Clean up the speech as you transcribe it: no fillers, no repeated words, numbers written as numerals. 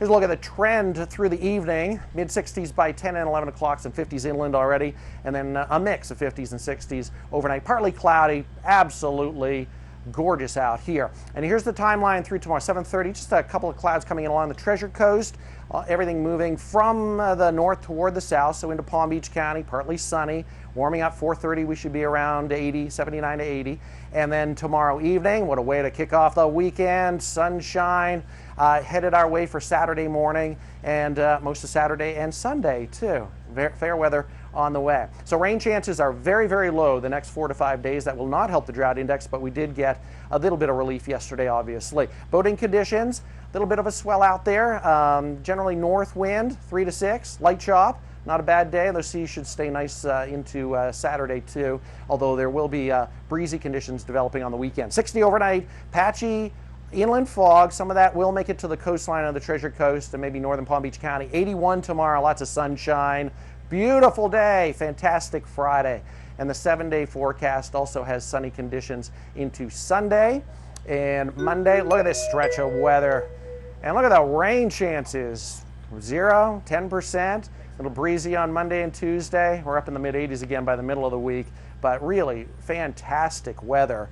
Here's a look at the trend through the evening. Mid-60s by 10 and 11 o'clock, some 50s inland already, and then a mix of 50s and 60s overnight. Partly cloudy, absolutely gorgeous out here. And here's the timeline through tomorrow, 7:30, just a couple of clouds coming in along the Treasure Coast. Everything moving from the north toward the south, so into Palm Beach County, partly sunny. Warming up, 4:30, we should be around 80, 79 to 80. And then tomorrow evening, what a way to kick off the weekend, sunshine, headed our way for Saturday morning, and most of Saturday and Sunday too. Fair weather on the way. So rain chances are very, very low the next 4 to 5 days. That will not help the drought index, but we did get a little bit of relief yesterday, obviously. Boating conditions, a little bit of a swell out there. Generally north wind, 3 to 6, light chop. Not a bad day. The seas should stay nice into Saturday too, although there will be breezy conditions developing on the weekend. 60 overnight, patchy inland fog. Some of that will make it to the coastline of the Treasure Coast and maybe northern Palm Beach County. 81 tomorrow, lots of sunshine. Beautiful day, fantastic Friday. And the 7-day forecast also has sunny conditions into Sunday and Monday. Look at this stretch of weather. And look at the rain chances. 0, 10%. A little breezy on Monday and Tuesday. We're up in the mid-80s again by the middle of the week, but really fantastic weather.